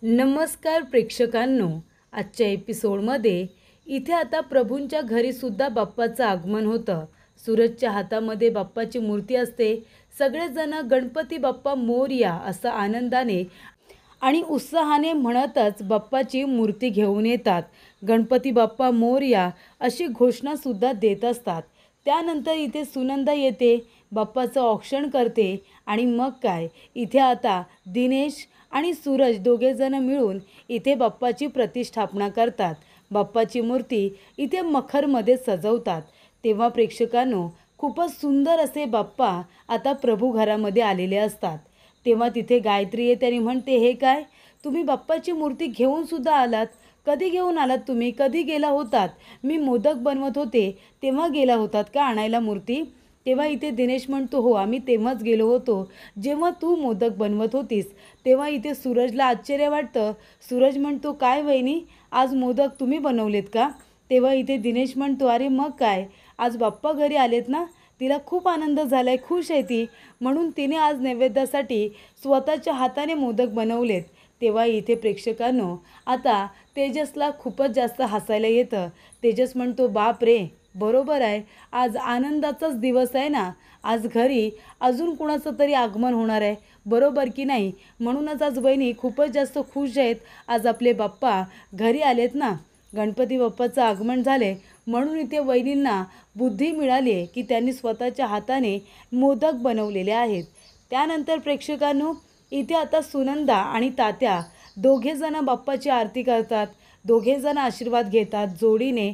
नमस्कार प्रेक्षकांनो, आजच्या एपिसोडमध्ये इथे आता प्रभूंच्या घरीसुद्धा बाप्पाचं आगमन होतं। सूरजच्या हातामध्ये बाप्पाची मूर्ती असते। सगळेजण गणपती बाप्पा मोरया असं आनंदाने आणि उत्साहाने म्हणतच बाप्पाची मूर्ती घेऊन येतात। गणपती बाप्पा मोरया अशी घोषणासुद्धा देत असतात। त्यानंतर इथे सुनंदा येते, बाप्पाचं औक्षण करते आणि मग काय, इथे आता दिनेश आणि सूरज दोघेजण मिळून इथे बाप्पाची प्रतिष्ठापना करतात। बाप्पाची मूर्ती इथे मखरमध्ये सजवतात। तेव्हा प्रेक्षकांनो, खूपच सुंदर असे बाप्पा आता प्रभू घरामध्ये आलेले असतात। तेव्हा तिथे गायत्री येते आणि म्हणते, हे काय, तुम्ही बाप्पाची मूर्ती घेऊन सुद्धा आलात? कधी घेऊन आलात तुम्ही? कधी गेला होतात? मी मोदक बनवत होते तेव्हा गेला होतात का आणायला मूर्ती? तेव्हा इथे दिनेश म्हणतो, हो आम्ही तेव्हाच गेलो होतो जेव्हा तू मोदक बनवत होतीस। तेव्हा इथे सूरजला आश्चर्य वाटतं। सूरज म्हणतो, काय वहिनी, आज मोदक तुम्ही बनवलेत का? तेव्हा इथे दिनेश म्हणतो, अरे मग काय, आज बाप्पा घरी आलेत ना, तिला खूप आनंद झाला आहे, खुश आहे ती, म्हणून तिने आज नैवेद्यासाठी स्वतःच्या हाताने मोदक बनवलेत। तेव्हा इथे प्रेक्षकांनो, आता तेजसला खूपच जास्त हसायला येतं। तेजस म्हणतो, बाप रे, बरोबर आहे, आज आनंदाचाच दिवस आहे ना, आज घरी अजून कुणाचं तरी आगमन होणार आहे, बरोबर की नाही? म्हणूनच आज वहिनी खूपच जास्त खुश आहेत, आज आपले बाप्पा घरी आलेत ना, गणपती बाप्पाचं आगमन झाले म्हणून इथे वहिनींना बुद्धी मिळाली आहे की त्यांनी स्वतःच्या हाताने मोदक बनवलेले आहेत। त्यानंतर प्रेक्षकांनो, इथे आता सुनंदा आणि तात्या दोघेजण बाप्पाची आरती करतात, दोघेजण आशीर्वाद घेतात जोडीने।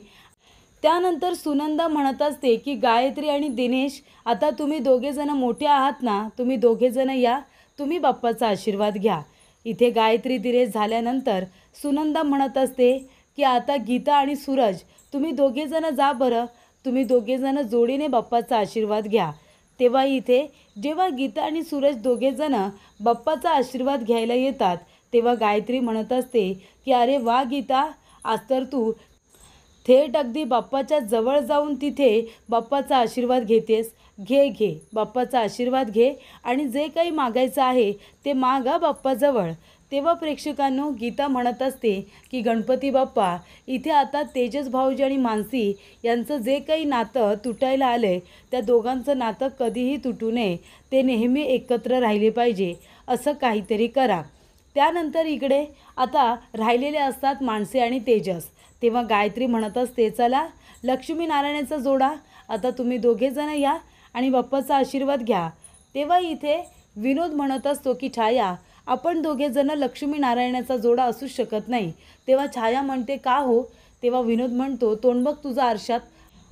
त्यानंतर सुनंदा म्हणत असते की गायत्री आणि दिनेश, आता तुम्ही दोघेजण मोठे आहात ना, तुम्ही दोघेजण या, तुम्ही बाप्पाचा आशीर्वाद घ्या। इथे गायत्री दिनेश झाल्यानंतर सुनंदा म्हणत असते की आता गीता आणि सूरज, तुम्ही दोघेजण जा बरं, तुम्ही दोघेजण जोडीने बाप्पाचा आशीर्वाद घ्या। तेव्हा इथे जेव्हा गीता आणि सूरज दोघेजण बाप्पाचा आशीर्वाद घ्यायला येतात, तेव्हा गायत्री म्हणत असते की अरे वा गीता, आज तर तू थेट अगदी बाप्पाच्या जवळ जाऊन तिथे बाप्पाचा आशीर्वाद घेतेस। घे घे, बाप्पाचा आशीर्वाद घे आणि जे काही मागायचं आहे ते मागा बाप्पाजवळ। तेव्हा प्रेक्षकांनो, गीता म्हणत असते की गणपती बाप्पा, इथे आता तेजस भाऊजी आणि मानसी यांचं जे काही नातं तुटायला आलं आहे, त्या दोघांचं नातं कधीही तुटू नये, ते नेहमी एकत्र राहिले पाहिजे, असं काहीतरी करा। त्यानंतर इकडे आता राहिलेले असतात मानसी आणि तेजस। तेव्हा गायत्री म्हणत असते, चला लक्ष्मीनारायणाचा जोडा, आता तुम्ही दोघेजण या आणि बाप्पाचा आशीर्वाद घ्या। तेव्हा इथे विनोद म्हणत असतो की छाया, आपण दोघेजण लक्ष्मीनारायणाचा जोडा असू शकत नाही। तेव्हा छाया म्हणते, का हो? तेव्हा विनोद म्हणतो, तोंड बघ तुझा आरशात,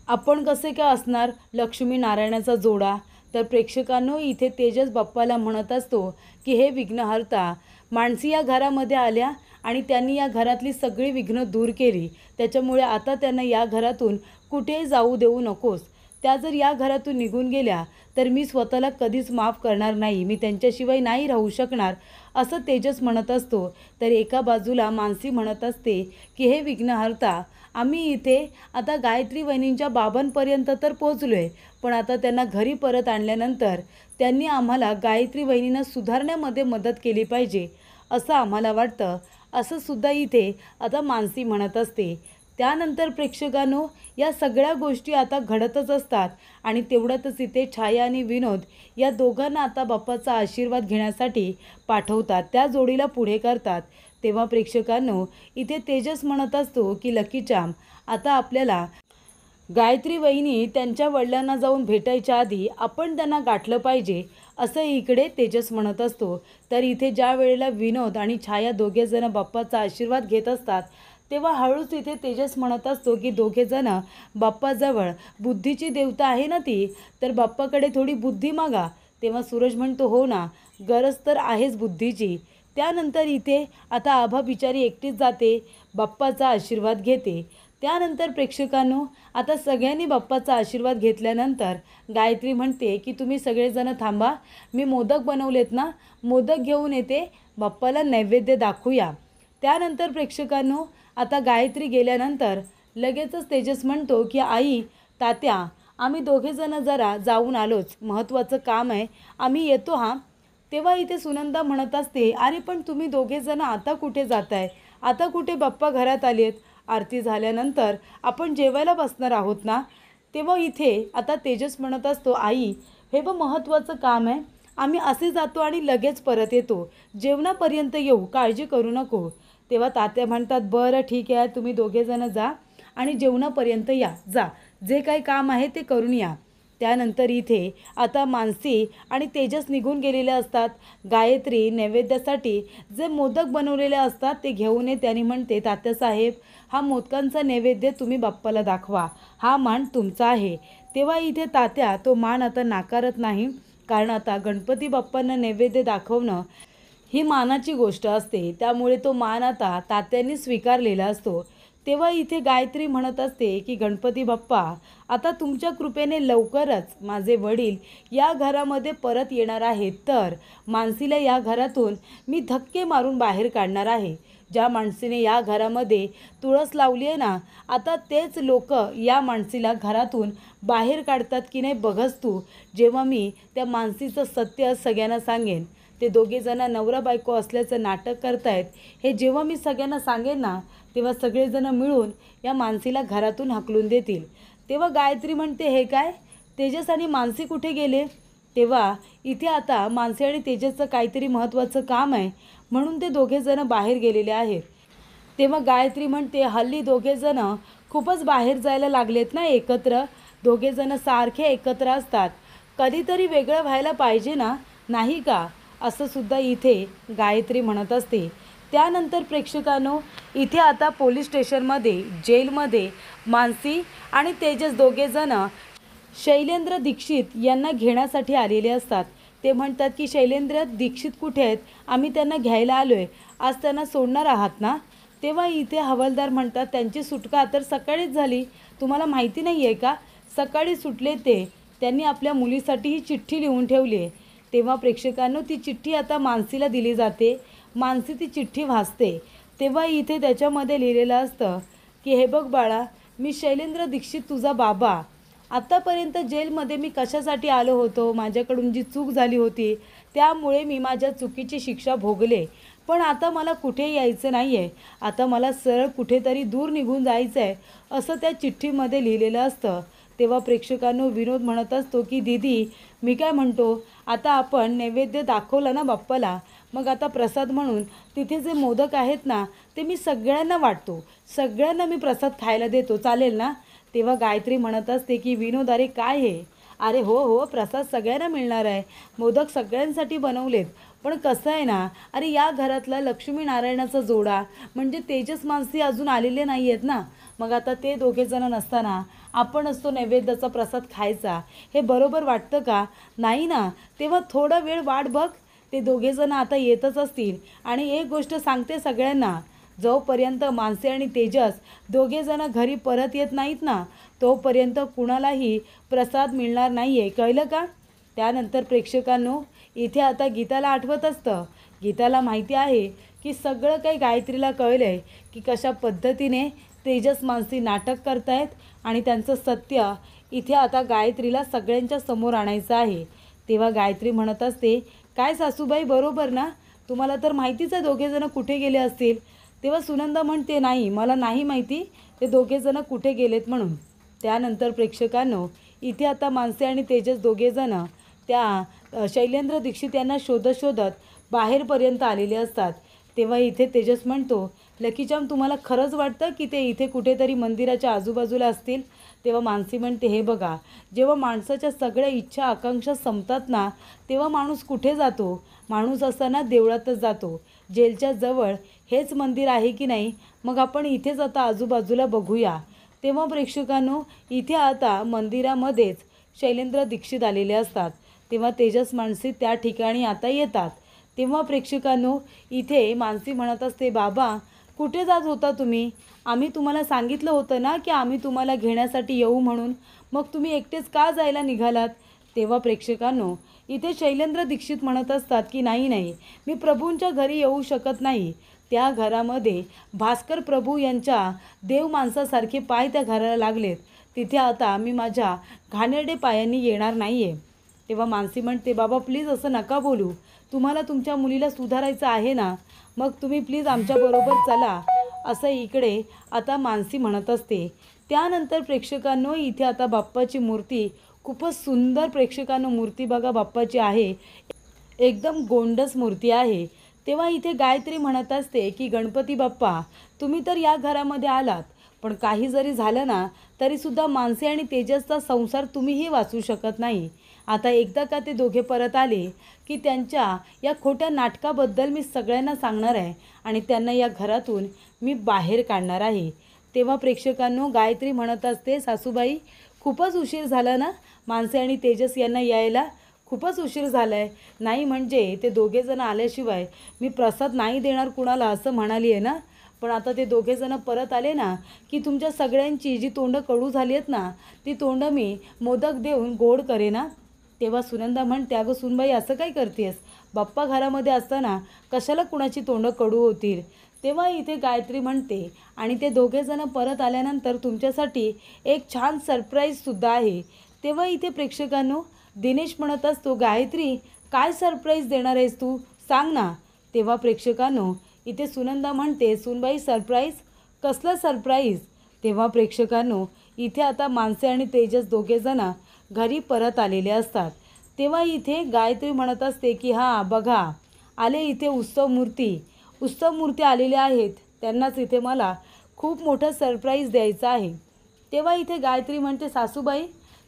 आपण कसे काय असणार लक्ष्मीनारायणाचा जोडा? तर प्रेक्षकांनो, इथे तेजस बाप्पाला म्हणत असतो की हे विघ्नहर्ता, मानसी या घरामध्ये आल्या आणि त्यांनी या घरातली सगळी विघ्न दूर केली, त्याच्यामुळे आता त्यांना या घरातून कुठेही जाऊ देऊ नकोस। त्या जर या घरातून निघून गेल्या तर मी स्वतःला कधीच माफ करणार नाही, मी त्यांच्याशिवाय नाही राहू शकणार, असं तेजस म्हणत असतो। तर एका बाजूला मानसी म्हणत असते की हे विघ्नहर्ता, आम्ही इथे आता गायत्री वहिनींच्या बाबांपर्यंत तर पोचलो आहे, पण आता त्यांना घरी परत आणल्यानंतर त्यांनी आम्हाला गायत्री वहिनींना सुधारण्यामध्ये मदत केली पाहिजे, असं आम्हाला वाटतं, असं सुद्धा इथे आता मानसी म्हणत असते। त्यानंतर प्रेक्षकांनो, या सगळ्या गोष्टी आता घडतच असतात आणि तेवढ्यातच इथे छाया आणि विनोद या दोघांना आता बाप्पाचा आशीर्वाद घेण्यासाठी पाठवतात, त्या जोडीला पुढे करतात। तेव्हा प्रेक्षकांनो, इथे तेजस म्हणत असतो की लकी चार्म, आता आपल्याला गायत्री वहिनी त्यांच्या वडिलांना जाऊन भेटायच्या आधी आपण त्यांना गाठलं पाहिजे, असं इकडे तेजस म्हणत असतो। तर इथे ज्या वेळेला विनोद आणि छाया दोघेजण बाप्पाचा आशीर्वाद घेत असतात, तेव्हा हळूच इथे तेजस म्हणत असतो की दोघेजण बाप्पाजवळ, बुद्धीची देवता आहे ना ती, तर बाप्पाकडे थोडी बुद्धी मागा। तेव्हा सूरज म्हणतो, हो ना, गरज तर आहेच बुद्धीची। त्यानंतर इथे आता आभा बिचारी एकटीच जाते, बाप्पाचा आशीर्वाद घेते। त्यानंतर प्रेक्षकांनो, आता सगळ्यांनी बाप्पाचा आशीर्वाद घेतल्यानंतर गायत्री म्हणते की तुम्ही सगळेजण थांबा, मी मोदक बनवलेत ना, मोदक घेऊन येते, बाप्पाला नैवेद्य दाखवूया। त्यानंतर प्रेक्षकांनो, आता गायत्री गेल्यानंतर लगेचच तेजस म्हणतो की आई, तात्या, आम्ही दोघेजण जरा जाऊन आलोच, महत्त्वाचं काम आहे, आम्ही येतो हां। तेव्हा इथे सुनंदा म्हणत असते, अरे पण तुम्ही दोघेजण आता कुठे जाताय? आता कुठे बाप्पा घरात आलेत? आरती झाल्यानंतर आपण जेवायला बसणार आहोत ना? तेव्हा इथे आता तेजस म्हणत असतो, आई हे बघ महत्त्वाचं काम आहे, आम्ही असे जातो आणि लगेच परत येतो, जेवणापर्यंत येऊ, काळजी करू नको. तेव्हा तात्या म्हणतात, बरं ठीक आहे, तुम्ही दोघेजणं जा आणि जेवणापर्यंत या, जा जे काही काम आहे ते करून या. त्यानंतर इथे आता मानसी आणि तेजस निघून गेलेले असतात. गायत्री नैवेद्यासाठी जे मोदक बनवलेले असतात ते घेऊन येते आणि म्हणते, तात्यासाहेब हा मोदकांचा नैवेद्य तुम्ही बाप्पाला दाखवा, हा मान तुमचा आहे. तेव्हा इथे तात्या तो मान आता नाकारत नाही, कारण आता गणपती बाप्पांना नैवेद्य दाखवणं ही मानाची गोष्ट असते, त्यामुळे तो मान आता तात्यांनी स्वीकारलेला असतो. तेव्हा इथे गायत्री म्हणत असते की गणपती बाप्पा आता तुमच्या कृपेने लवकरच माझे वडील या घरामध्ये परत येणार आहेत, तर मानसीला या घरातून मी धक्के मारून बाहेर काढणार आहे. ज्या माणसीने या घरामध्ये तुळस लावली आहे ना, आता तेच लोक या माणसीला घरातून बाहेर काढतात की नाही बघच तू. जेव्हा मी त्या माणसीचं सत्य सगळ्यांना सांगेन, ते दोघेजणं नवरा बायको असल्याचं नाटक करतायत हे जेव्हा मी सगळ्यांना सांगेन ना, तेव्हा सगळेजणं मिळून या मानसीला घरातून हाकलून देतील. तेव्हा गायत्री म्हणते, हे काय, तेजस आणि मानसी कुठे गेले? तेव्हा इथे आता मानसी आणि तेजसचं काहीतरी महत्त्वाचं काम आहे म्हणून ते दोघेजणं बाहेर गेलेले आहेत. तेव्हा गायत्री म्हणते, हल्ली दोघेजणं खूपच बाहेर जायला लागलेत ना एकत्र, दोघेजणं सारखे एकत्र असतात, कधीतरी वेगळं व्हायला पाहिजे ना, नाही का? असं सुद्धा इथे गायत्री म्हणत असते. त्यानंतर प्रेक्षकांनो, इथे आता पोलीस स्टेशनमध्ये जेलमध्ये मानसी आणि तेजस दोघेजणं शैलेंद्र दीक्षित यांना घेण्यासाठी आलेले असतात. ते म्हणतात की शैलेंद्र दीक्षित कुठे आहेत, आम्ही त्यांना घ्यायला आलो आहे, आज त्यांना सोडणार आहात ना? तेव्हा इथे हवालदार म्हणतात, त्यांची सुटका तर सकाळीच झाली, तुम्हाला माहिती नाही आहे का? सकाळी सुटले ते, त्यांनी आपल्या मुलीसाठी ही चिठ्ठी लिहून ठेवली आहे. तेव्हा प्रेक्षकांनो, ती चिठ्ठी आता मानसीला दिली जाते. मानसी ती चिठ्ठी वाचते. तेव्हा इथे त्याच्यामध्ये लिहिलेलं असतं की हे बघ बाळा, मी शैलेंद्र दीक्षित तुझा बाबा, आत्तापर्यंत जेलमध्ये मी कशासाठी आलो होतो, माझ्याकडून जी चूक झाली होती त्यामुळे मी माझ्या चुकीची शिक्षा भोगले, पण आता मला कुठे यायचं नाही आहे, आता मला सरळ कुठेतरी दूर निघून जायचं आहे, असं त्या चिठ्ठीमध्ये लिहिलेलं असतं. तेव्हा प्रेक्षकांनो, विनोद म्हणत असतो की दीदी मी काय म्हणतो, आता आपण नैवेद्य दाखवलं ना बाप्पाला, मग आता प्रसाद म्हणून तिथे जे मोदक आहेत ना ते मी सगळ्यांना वाटतो, सगळ्यांना मी प्रसाद खायला देतो, चालेल ना? तेव्हा गायत्री म्हणत असते की विनोद अरे काय हे, अरे हो हो प्रसाद सगळ्यांना मिळणार आहे, मोदक सगळ्यांसाठी बनवलेत, पण कसं आहे ना, अरे या घरातला लक्ष्मीनारायणाचा जोडा म्हणजे तेजस मानसी अजून आलेले नाही आहेत ना, मग आता ते दोघेजण नसताना आपणच तो नैवेद्याचा प्रसाद खायचा, हे बरोबर वाटतं का? नाही ना. तेव्हा थोडा वेळ वाट बघ, ते दोघेजण आता येतच असतील. आणि एक गोष्ट सांगते सगळ्यांना, जोपर्यंत मानसी आणि तेजस दोघेजण घरी परत येत नाहीत ना, तोपर्यंत कुणालाही प्रसाद मिळणार नाही आहे, कळलं का? त्यानंतर प्रेक्षकांनो, इथे आता गीताला आठवत असतं, गीताला माहिती आहे की सगळं काही गायत्रीला कळलं आहे की कशा पद्धतीने तेजस मानसी नाटक करतायत आणि त्यांचं सत्य इथे आता गायत्रीला सगळ्यांच्या समोर आणायचं आहे. तेव्हा गायत्री म्हणत असते, काय सासूबाई बरोबर ना, तुम्हाला तर माहितीच आहे दोघेजणं कुठे गेले असतील. तेव्हा सुनंदा म्हणते, नाही मला नाही माहिती ते दोघेजणं कुठे गेलेत म्हणून. त्यानंतर प्रेक्षकांनो, इथे आता मानसी आणि तेजस दोघेजणं त्या शैलेंद्र दीक्षित यांना शोधत शोधत बाहेरपर्यंत आलेले असतात. तेव्हा इथे तेजस म्हणतो, लकीचाम तुम्हाला खरंच वाटतं की ते इथे कुठेतरी मंदिराच्या आजूबाजूला असतील? तेव्हा मानसी म्हणते, हे बघा, जेव्हा माणसाच्या सगळ्या इच्छा आकांक्षा संपतात ना, तेव्हा माणूस कुठे जातो? माणूस असताना देवळातच जातो. जेलच्या जवळ हेच मंदिर आहे की नाही, मग आपण इथेच आता आजूबाजूला बघूया. तेव्हा प्रेक्षकांनो, इथे आता मंदिरामध्येच शैलेंद्र दीक्षित आलेले असतात. तेव्हा तेजस मानसी त्या ठिकाणी आता येतात. तेव्हा प्रेक्षकांनो, इथे मानसी म्हणत असते, बाबा कुठे जात होता तुम्ही? आम्ही तुम्हाला सांगितलं होतं ना की आम्ही तुम्हाला घेण्यासाठी येऊ म्हणून, मग तुम्ही एकटेच का जायला निघालात? तेव्हा प्रेक्षकांनो, इथे शैलेंद्र दीक्षित म्हणत असतात की नाही नाही, मी प्रभूंच्या घरी येऊ शकत नाही, त्या घरामध्ये भास्कर प्रभू यांच्या देव माणसासारखे पाय त्या घराला लागलेत, तिथे आता मी माझ्या घाणेरडे पायांनी येणार नाही आहे. तेव्हा मानसी म्हणते, बाबा प्लीज असं नका बोलू, तुम्हाला तुमच्या मुलीला सुधारायचं आहे ना, मग तुम्ही प्लीज आमच्याबरोबर चला, असं इकडे आता मानसी म्हणत असते. त्यानंतर प्रेक्षकांनो इथे आता बाप्पाची मूर्ती खूपच सुंदर, प्रेक्षकांनो मूर्ती बघा बाप्पाची आहे, एकदम गोंडस मूर्ती आहे. तेव्हा इथे गायत्री म्हणत असते की गणपती बाप्पा, तुम्ही तर या घरामध्ये आलात, पण काही जरी झालं ना तरीसुद्धा मानसी आणि तेजसचा संसार तुम्हीही वाचू शकत नाही. आता एकदा का ते दोघे परत आले की त्यांच्या या खोट्या नाटकाबद्दल मी सगळ्यांना सांगणार आहे आणि त्यांना या घरातून मी बाहेर काढणार आहे. तेव्हा प्रेक्षकांनो गायत्री म्हणत असते, सासूबाई खूपच उशीर झाला ना, मानसी आणि तेजस यांना यायला खूपच उशीर झाला आहे. नाही म्हणजे ते दोघेजण आल्याशिवाय मी प्रसाद नाही देणार कुणाला, असं म्हणाली आहे ना. पण आता ते दोघेजणं परत आले ना की तुमच्या सगळ्यांची जी तोंडं कडू झाली आहेत ना, ती तोंडं मी मोदक देऊन गोड करे ना. तेव्हा सुनंदा म्हणते, अगं सुनबाई असं काय करतेस, बाप्पा घरामध्ये असताना कशाला कुणाची तोंडं कडू होतील. तेव्हा इथे गायत्री म्हणते, आणि ते दोघेजणं परत आल्यानंतर तुमच्यासाठी एक छान सरप्राईजसुद्धा आहे. तेव्हा इथे प्रेक्षकांनो दिनेश म्हणत असतो, गायत्री काय सरप्राईज देणार आहेस तू, सांग ना. तेव्हा प्रेक्षकांनो इथे सुनंदा म्हणते, सुनबाई सरप्राईज, कसलं सरप्राईज. तेव्हा प्रेक्षकांनो इथे आता मानसी आणि तेजस दोघेजण घरी परत आलेले असतात. तेव्हा इथे गायत्री म्हणत असते की हां बघा, आले इथे उत्सव मूर्ती आलेल्या आहेत, त्यांनाच इथे मला खूप मोठं सरप्राईज द्यायचं आहे. तेव्हा इथे गायत्री म्हणते, सासूबाई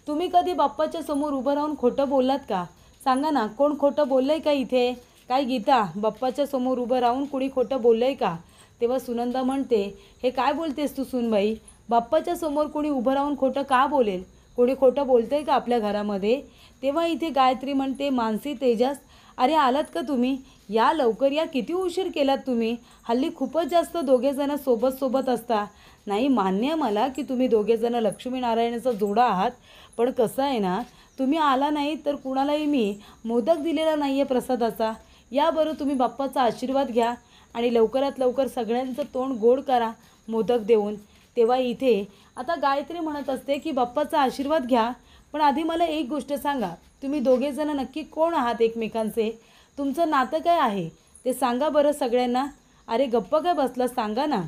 तुम्ही कधी बाप्पाच्या समोर उभं राहून खोटं बोललात का, सांगा ना, कोण खोटं बोललं आहे का इथे, काय गीता बाप्पाच्या समोर उभं राहून कुणी खोटं बोललं आहे का. तेव्हा सुनंदा म्हणते, हे काय बोलतेस तू सुनबाई, बाप्पाच्या समोर कोणी उभं राहून खोटं का बोलेल, कोणी खोटं बोलतं आहे का आपल्या घरामध्ये. तेव्हा इथे गायत्री म्हणते, मानसी तेजस अरे आलात का तुम्ही, या लवकर या, किती उशीर केलात तुम्ही, हल्ली खूपच जास्त दोघेजणं सोबत असता. नाही मान्य मला की तुम्ही दोघेजणं लक्ष्मीनारायणाचा जोडा आहात, पण कसं आहे ना, तुम्ही आला नाही तर कुणालाही मी मोदक दिलेला नाही आहे प्रसादाचा. या बरं तुम्ही बाप्पाचा आशीर्वाद घ्या आणि लवकरात लवकर सगळ्यांचं तोंड गोड करा मोदक देऊन. तेव्हा इथे आता गायत्री म्हणत असते की बाप्पाचा आशीर्वाद घ्या, पण आधी मला एक गोष्ट सांगा, तुम्ही दोघेजणं नक्की कोण आहात एकमेकांचे, तुमचं नातं काय आहे ते सांगा बरं सगळ्यांना. अरे गप्प काय बसला, सांगा ना.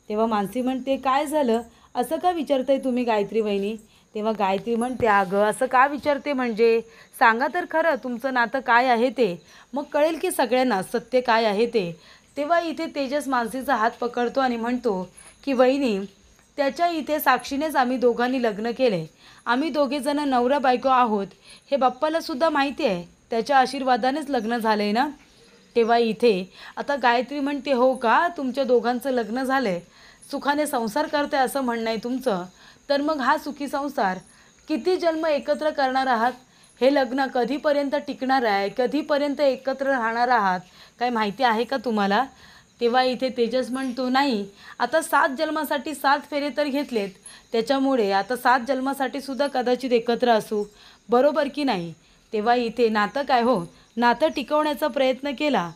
तेव्हा मानसी म्हणते, काय झालं, असं का विचारताय तुम्ही गायत्री वहिनी. तेव्हा गायत्री म्हणते, अगं असं का विचारते म्हणजे, सांगा तर खरं तुमचं नातं काय आहे ते, मग कळेल की सगळ्यांना सत्य काय आहे ते. तेव्हा इथे तेजस मानसीचा हात पकडतो आणि म्हणतो की वहिनी, त्याच्या इथे साक्षीनेच आम्ही दोघांनी लग्न केले, आम्ही दोघेजणं नवरा बायको आहोत, हे बाप्पालासुद्धा माहिती आहे, त्याच्या आशीर्वादानेच लग्न झालं आहे ना. तेव्हा इथे आता गायत्री म्हणते, हो का, तुमच्या दोघांचं लग्न झालं आहे, सुखाने संसार करते असं म्हणणं आहे तुमचं, तर मग हा सुखी संसार किती जन्म एकत्र करणार आहात, हे लग्न कधीपर्यंत टिकणार आहे, कधीपर्यंत एकत्र राहणार आहात, काय माहिती आहे का तुम्हाला. तेव्हा इथे तेजस म्हणतो, नाही आता 7 जन्मासाठी 7 फेरे तर घेतलेत, त्याच्यामुळे आता 7 जन्मासाठी सुद्धा कदाचित एकत्र असू, बरोबर की नाही. तेव्हा इथे नातं काय हो, नातं टिकवण्याचा प्रयत्न केला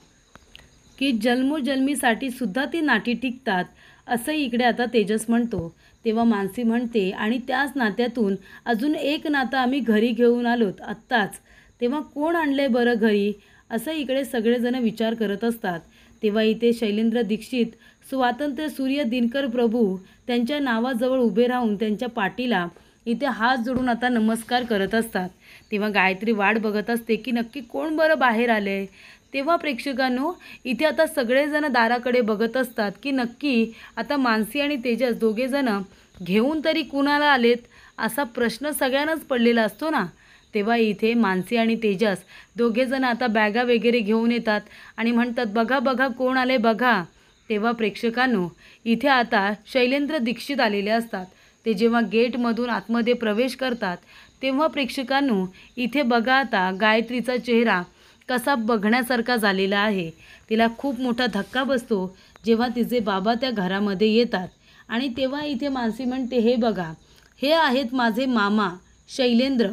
की जन्मोजन्मीसाठी सुद्धा ती नाती टिकतात, असं इकडे आता तेजस म्हणतो. तेव्हा मानसी म्हणते, आणि त्याच नात्यातून अजून एक नातं आम्ही घरी घेऊन आलोत आत्ताच, तेव्हा कोण आणलंय बरं घरी, असं इकडे सगळेजण विचार करत असतात. तेव्हा इथे शैलेंद्र दीक्षित, स्वातंत्र्य सूर्य दिनकर प्रभू त्यांच्या नावाजवळ उभे राहून त्यांच्या पाठीला इथे हात जोडून आता नमस्कार करत असतात. तेव्हा गायत्री वाट बघत असते की नक्की कोण बरं बाहेर आले. तेव्हा प्रेक्षकांनो इथे आता सगळेजण दाराकडे बघत असतात की नक्की आता मानसी आणि तेजस दोघेजणं घेऊन तरी कुणाला आलेत, असा प्रश्न सगळ्यांनाच पडलेला असतो ना. तेव्हा इथे मानसी आणि तेजस दोघेजण आता बॅगा वगैरे घेऊन येतात आणि म्हणतात, बघा बघा कोण आले बघा. तेव्हा प्रेक्षकांनो इथे आता शैलेंद्र दीक्षित आलेले असतात. ते जेव्हा गेटमधून आतमध्ये प्रवेश करतात तेव्हा प्रेक्षकांनो इथे बघा आता गायत्रीचा चेहरा कसा बघण्यासारखा झालेला आहे. तिला खूप मोठा धक्का बसतो जेव्हा तिचे बाबा त्या घरामध्ये येतात. आणि तेव्हा इथे मानसी म्हणते, हे बघा, हे आहेत माझे मामा शैलेंद्र.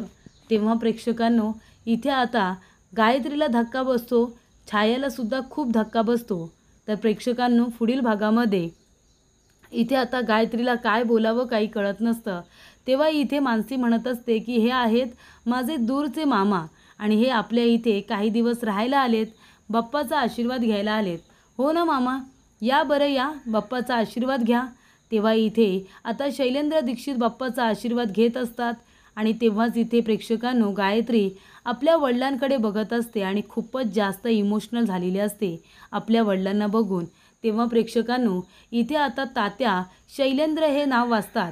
तेव्हा प्रेक्षकांनो इथे आता गायत्रीला धक्का बसतो, छायालासुद्धा खूप धक्का बसतो. तर प्रेक्षकांनो पुढील भागामध्ये इथे आता गायत्रीला काय बोलावं काही कळत नसतं. तेव्हा इथे मानसी म्हणत असते की हे आहेत माझे दूरचे मामा आणि हे आपल्या इथे काही दिवस राहायला आलेत, बाप्पाचा आशीर्वाद घ्यायला आलेत. हो ना मामा, या बरं या, बाप्पाचा आशीर्वाद घ्या. तेव्हा इथे आता शैलेंद्र दीक्षित बाप्पाचा आशीर्वाद घेत असतात आणि तेव्हाच इथे प्रेक्षकांनो गायत्री आपल्या वडिलांकडे बघत असते आणि खूपच जास्त इमोशनल झालेली असते आपल्या वडिलांना बघून. तेव्हा प्रेक्षकांनो इथे आता तात्या शैलेंद्र हे नाव वाचतात.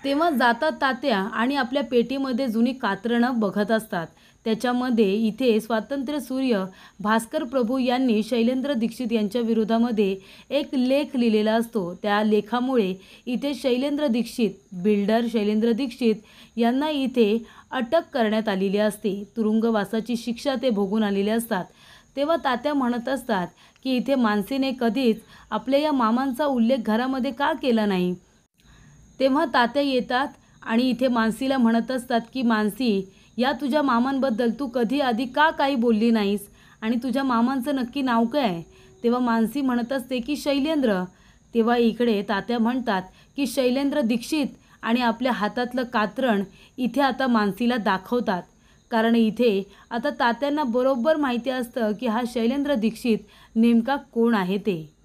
तेव्हा जातात तात्या आणि आपल्या पेटीमध्ये जुनी कात्रणं बघत असतात. त्याच्यामध्ये इथे स्वातंत्र्यसूर्य भास्कर प्रभू यांनी शैलेंद्र दीक्षित यांच्या विरोधामध्ये एक लेख लिहिलेला असतो. त्या लेखामुळे इथे शैलेंद्र दीक्षित, बिल्डर शैलेंद्र दीक्षित यांना इथे अटक करण्यात आलेली असते. तुरुंगवासाची शिक्षा ते भोगून आलेले असतात. तेव्हा तात्या म्हणत असतात की इथे मानसीने कधीच आपल्या या मामांचा उल्लेख घरामध्ये का केला नाही. तेव्हा तात्या येतात आणि इथे मानसीला म्हणत असतात की मानसी, या तुझ्या मामांबद्दल तू कधी आधी का काही बोलली नाहीस आणि तुझ्या मामांचं नक्की नाव काय. तेव्हा मानसी म्हणत असते की शैलेंद्र. तेव्हा इकडे तात्या म्हणतात की शैलेंद्र दीक्षित आणि आपल्या हातातलं कात्रण इथे आता मानसीला दाखवतात. कारण इथे आता तात्यांना बरोबर माहिती असतं की हा शैलेंद्र दीक्षित नेमका कोण आहे ते.